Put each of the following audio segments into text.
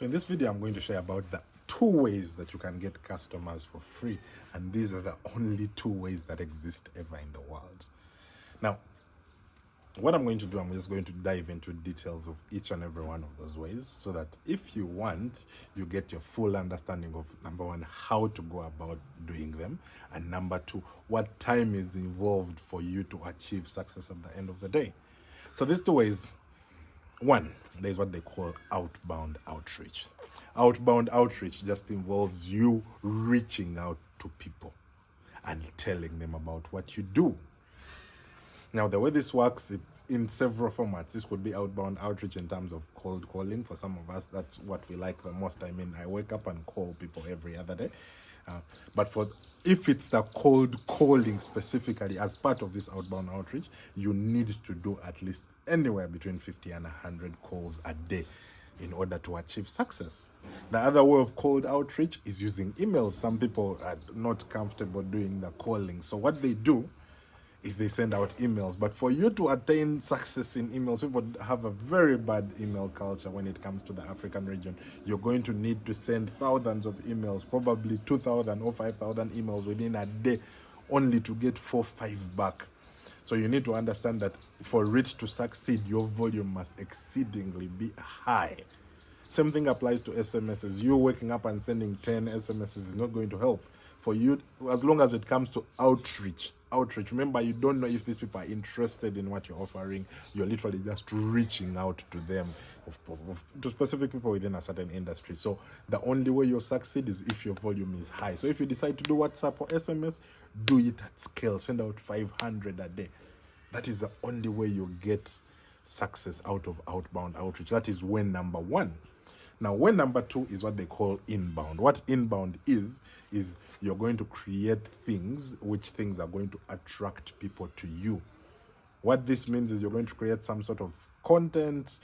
So in this video, I'm going to share about the 2 ways that you can get customers for free. And these are the only 2 ways that exist ever in the world. Now, what I'm going to do, I'm just going to dive into details of each and every one of those ways so that if you want, you get your full understanding of, number one, how to go about doing them, and number two, what time is involved for you to achieve success at the end of the day. So these 2 ways, one, there's what they call outbound outreach. Outbound outreach just involves you reaching out to people and telling them about what you do. Now, the way this works, it's in several formats. This could be outbound outreach in terms of cold calling. For some of us, that's what we like the most. I mean, I wake up and call people every other day. But if it's the cold calling specifically as part of this outbound outreach, you need to do at least anywhere between 50 and 100 calls a day in order to achieve success. The other way of cold outreach is using emails. Some people are not comfortable doing the calling. So what they do is they send out emails. But for you to attain success in emails, people have a very bad email culture when it comes to the African region. You're going to need to send thousands of emails, probably 2,000 or 5,000 emails within a day, only to get 4 or 5 back. So you need to understand that for it to succeed, your volume must exceedingly be high. Same thing applies to SMSs. You waking up and sending 10 SMSs is not going to help. For you, as long as it comes to outreach, remember, you don't know if these people are interested in what you're offering. You're literally just reaching out to them, to specific people within a certain industry. So the only way you'll succeed is if your volume is high. So if you decide to do WhatsApp or SMS, do it at scale. Send out 500 a day. That is the only way you'll get success out of outbound outreach. That is way number one. Now, way number two is what they call inbound. What inbound is you're going to create things, which things are going to attract people to you. What this means is you're going to create some sort of content.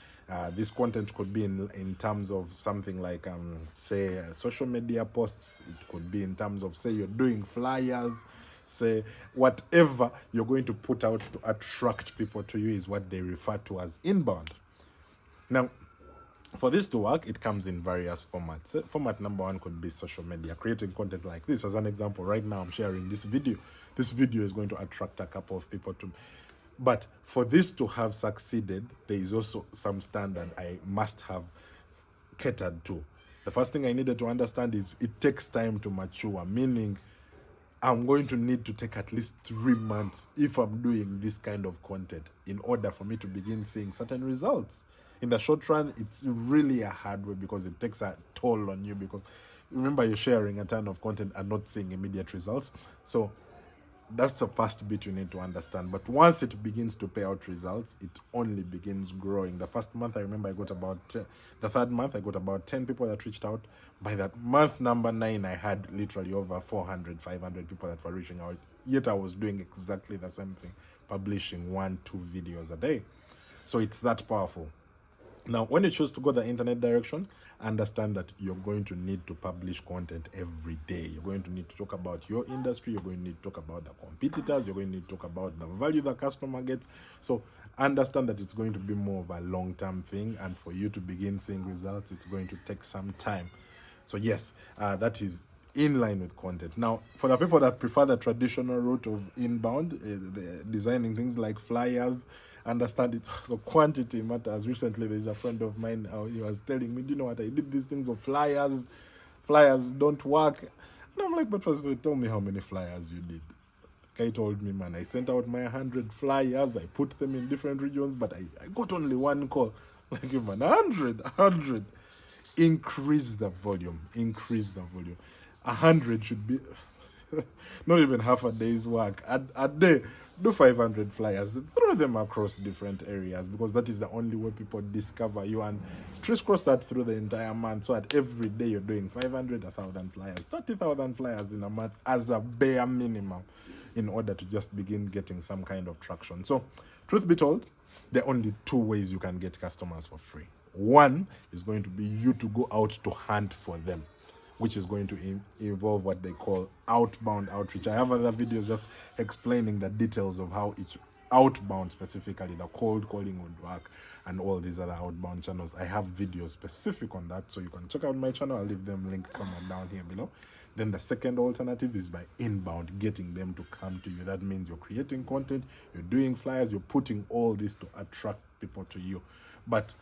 This content could be in terms of something like, say, social media posts. It could be in terms of, say, you're doing flyers. Say, whatever you're going to put out to attract people to you is what they refer to as inbound. Now, for this to work, it comes in various formats. Format number one could be social media, creating content like this. As an example, right now I'm sharing this video. This video is going to attract a couple of people to me. But for this to have succeeded, there is also some standard I must have catered to. The first thing I needed to understand is it takes time to mature, meaning I'm going to need to take at least 3 months if I'm doing this kind of content in order for me to begin seeing certain results. In the short run, it's really a hard way because it takes a toll on you, because remember, you're sharing a ton of content and not seeing immediate results. So that's the first bit you need to understand. But once it begins to pay out results, it only begins growing. The first month, I remember I got about, the third month, I got about 10 people that reached out. By that month number 9, I had literally over 400, 500 people that were reaching out. Yet I was doing exactly the same thing, publishing 1-2 videos a day. So it's that powerful. Now, when you choose to go the internet direction, understand that you're going to need to publish content every day. You're going to need to talk about your industry. You're going to need to talk about the competitors. You're going to need to talk about the value the customer gets. So understand that it's going to be more of a long-term thing. And for you to begin seeing results, it's going to take some time. So yes, that is in line with content. Now, for the people that prefer the traditional route of inbound, designing things like flyers, understand it. So quantity matters. Recently, there's a friend of mine, he was telling me, do you know what, I did these things of flyers don't work. And I'm like, but first, tell me how many flyers you did. Guy told me, man, I sent out my 100 flyers, I put them in different regions, but I got only 1 call. Like, man, 100. Increase the volume. 100 should be not even half a day's work. A day, do 500 flyers, throw them across different areas, because that is the only way people discover you, and crisscross that through the entire month, so that every day you're doing 500, 1,000 flyers, 30,000 flyers in a month as a bare minimum, in order to just begin getting some kind of traction. So, truth be told, there are only 2 ways you can get customers for free. One is going to be you to go out to hunt for them, which is going to involve what they call outbound outreach. I have other videos just explaining the details of how each outbound specifically, the cold calling would work, and all these other outbound channels. I have videos specific on that, so you can check out my channel. I'll leave them linked somewhere down here below. Then the second alternative is by inbound, getting them to come to you. That means you're creating content, you're doing flyers, you're putting all this to attract people to you. But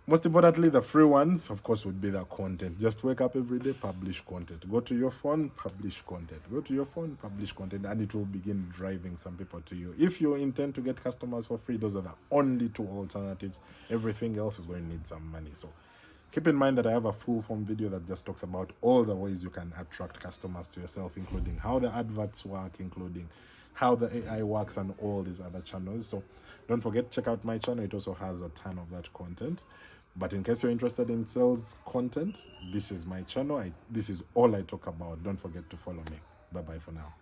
most importantly, the free ones, of course, would be the content. Just wake up every day, publish content. Go to your phone, publish content. Go to your phone, publish content, and it will begin driving some people to you. If you intend to get customers for free, those are the only two alternatives. Everything else is going to need some money. So keep in mind that I have a full form video that just talks about all the ways you can attract customers to yourself, including how the adverts work, including how the AI works, and all these other channels. So don't forget, check out my channel. It also has a ton of that content. But in case you're interested in sales content, this is my channel. This is all I talk about. Don't forget to follow me. Bye-bye for now.